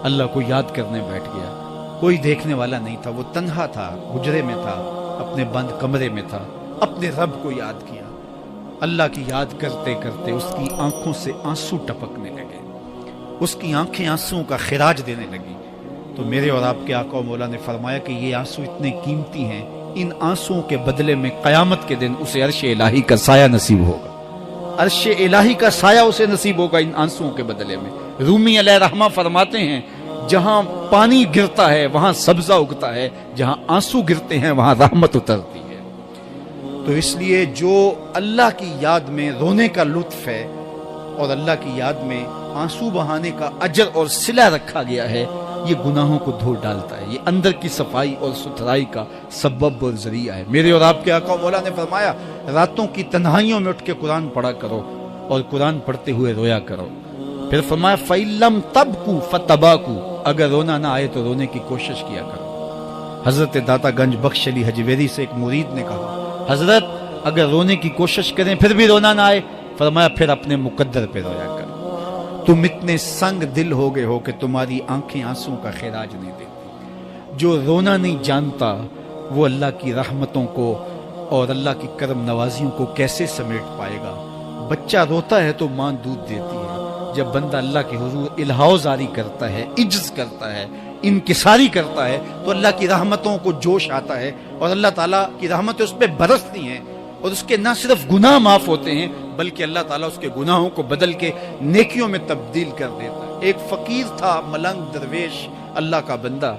اللہ کو یاد کرنے بیٹھ گیا. کوئی دیکھنے والا نہیں تھا، وہ تنہا تھا، حجرے میں تھا، اپنے بند کمرے میں تھا، اپنے رب کو یاد کیا. اللہ کی یاد کرتے کرتے اس کی آنکھوں سے آنسو ٹپکنے لگے، اس کی آنکھیں آنسوؤں کا خراج دینے لگی. تو میرے اور آپ کے آقا و مولا نے فرمایا کہ یہ آنسو اتنے قیمتی ہیں، ان آنسوؤں کے بدلے میں قیامت کے دن اسے عرش الہی کا سایہ نصیب ہوگا. عرش الہی کا سایہ اسے نصیب ہوگا ان آنسوؤں کے بدلے میں. رومی علیہ رحمہ فرماتے ہیں جہاں پانی گرتا ہے وہاں سبزہ اگتا ہے، جہاں آنسو گرتے ہیں وہاں رحمت اترتی ہے. تو اس لیے جو اللہ کی یاد میں رونے کا لطف ہے اور اللہ کی یاد میں آنسو بہانے کا اجر اور صلہ رکھا گیا ہے، یہ گناہوں کو دھو ڈالتا ہے، یہ اندر کی صفائی اور ستھرائی کا سبب اور ذریعہ ہے. میرے اور آپ کے آقا مولا نے فرمایا راتوں کی تنہائیوں میں اٹھ کے قرآن پڑھا کرو اور قرآن پڑھتے ہوئے رویا کرو. پھر فرمایا فَإِلَّمْ تَبْكُوا فَتَبَاكُوا، اگر رونا نہ آئے تو رونے کی کوشش کیا کرو. حضرت داتا گنج بخش علی حجویری سے ایک مرید نے کہا حضرت اگر رونے کی کوشش کریں پھر بھی رونا نہ آئے، فرمایا پھر اپنے مقدر پہ رویا کرو. تم اتنے سنگ دل ہو گئے ہو کہ تمہاری آنکھیں آنسوں کا خراج نہیں دیتی. جو رونا نہیں جانتا وہ اللہ کی رحمتوں کو اور اللہ کی کرم نوازیوں کو کیسے سمیٹ پائے گا. بچہ روتا ہے تو ماں دودھ دیتی ہے. جب بندہ اللہ کے حضور الہاؤ زاری کرتا ہے، عجز کرتا ہے، انکساری کرتا ہے تو اللہ کی رحمتوں کو جوش آتا ہے اور اللہ تعالیٰ کی رحمتیں اس پہ برستی ہیں اور اس کے نہ صرف گناہ معاف ہوتے ہیں بلکہ اللہ تعالیٰ اس کے گناہوں کو بدل کے نیکیوں میں تبدیل کر دیتا ہے. ایک فقیر تھا، ملنگ درویش، اللہ کا بندہ.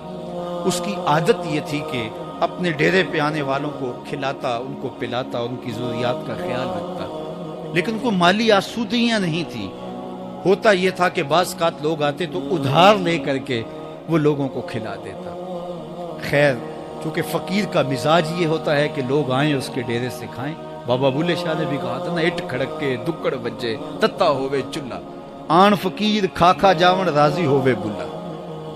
اس کی عادت یہ تھی کہ اپنے ڈیرے پہ آنے والوں کو کھلاتا، ان کو پلاتا، ان کی ضروریات کا خیال رکھتا، لیکن کو مالی آسودگیاں نہیں تھی. ہوتا یہ تھا کہ بعض اوقات لوگ آتے تو ادھار لے کر کے وہ لوگوں کو کھلا دیتا. خیر چونکہ فقیر کا مزاج یہ ہوتا ہے کہ لوگ آئیں اس کے ڈیرے سے کھائیں. بابا بولے شاہ نے بھی کہا تھا نا اٹ کھڑک کے دکڑ بجے تتا ہووے چلا، آن فقیر کھا جاون راضی ہووے بلا.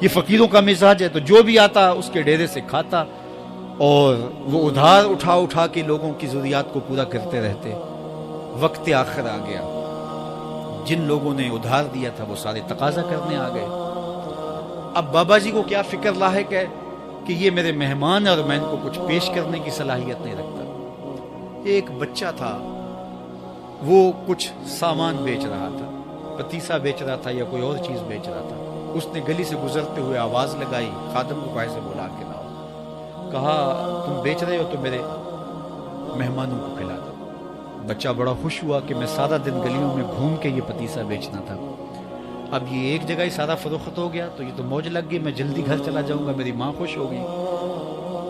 یہ فقیروں کا مزاج ہے. تو جو بھی آتا اس کے ڈیرے سے کھاتا اور وہ ادھار اٹھا کے لوگوں کی ضروریات کو پورا کرتے رہتے. وقت آخر آ گیا، جن لوگوں نے ادھار دیا تھا وہ سارے تقاضا کرنے آ گئے. اب بابا جی کو کیا فکر لاحق ہے کہ یہ میرے مہمان ہیں اور میں ان کو کچھ پیش کرنے کی صلاحیت نہیں رکھتا. ایک بچہ تھا، وہ کچھ سامان بیچ رہا تھا، پتیسا بیچ رہا تھا یا کوئی اور چیز بیچ رہا تھا. اس نے گلی سے گزرتے ہوئے آواز لگائی، خادم کو کہے سے بلا کے لاؤ. کہا تم بیچ رہے ہو تو میرے مہمانوں کو کھلا دو. بچہ بڑا خوش ہوا کہ میں سارا دن گلیوں میں گھوم کے یہ پتیسا بیچنا تھا، اب یہ ایک جگہ ہی سارا فروخت ہو گیا تو یہ تو موج لگ گئی، میں جلدی گھر چلا جاؤں گا، میری ماں خوش ہوگی.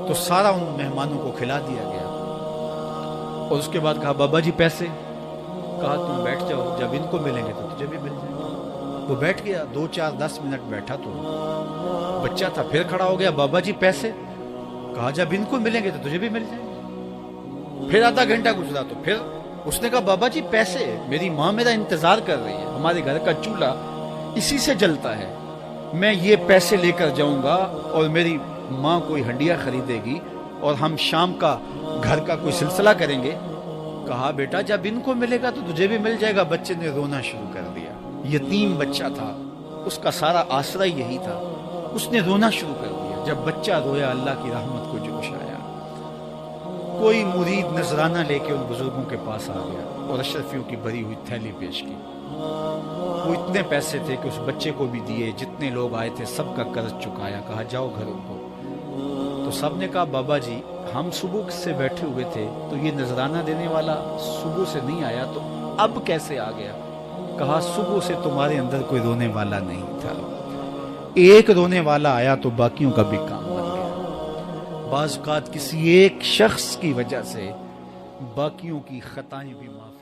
تو سارا ان مہمانوں کو کھلا دیا گیا اور اس کے بعد کہا بابا جی پیسے. کہا تم بیٹھ جاؤ، جب ان کو ملیں گے تو تجھے بھی مل جائیں گے. وہ بیٹھ گیا، 2 4 10 منٹ بیٹھا تو بچہ تھا، پھر کھڑا ہو گیا بابا جی پیسے. کہا جب ان کو ملیں گے تو تجھے بھی مل جائیں گے. پھر آدھا گھنٹہ گزرا تو پھر اس نے کہا بابا جی پیسے، میری ماں میرا انتظار کر رہی ہے، ہمارے گھر کا چولہا اسی سے جلتا ہے، میں یہ پیسے لے کر جاؤں گا اور میری ماں کوئی ہنڈیا خریدے گی اور ہم شام کا گھر کا کوئی سلسلہ کریں گے. کہا بیٹا جب ان کو ملے گا تو تجھے بھی مل جائے گا. بچے نے رونا شروع کر دیا. یتیم بچہ تھا، اس کا سارا آسرا یہی تھا. اس نے رونا شروع کر دیا. جب بچہ رویا اللہ کی رحمت کو جوش آیا. کوئی مرید نذرانہ لے کے ان بزرگوں کے پاس آ گیا اور اشرفیوں کی بھری ہوئی تھیلی پیش کی. وہ اتنے پیسے تھے کہ اس بچے کو بھی دیے، جتنے لوگ آئے تھے سب کا قرض چکایا. کہا جاؤ گھروں کو. تو سب نے کہا بابا جی ہم صبح سے بیٹھے ہوئے تھے تو یہ نذرانہ دینے والا صبح سے نہیں آیا تو اب کیسے آ گیا؟ کہا صبح سے تمہارے اندر کوئی رونے والا نہیں تھا، ایک رونے والا آیا تو باقیوں کا بھی کام بن گیا. بعض اوقات کسی ایک شخص کی وجہ سے باقیوں کی خطائیں بھی معاف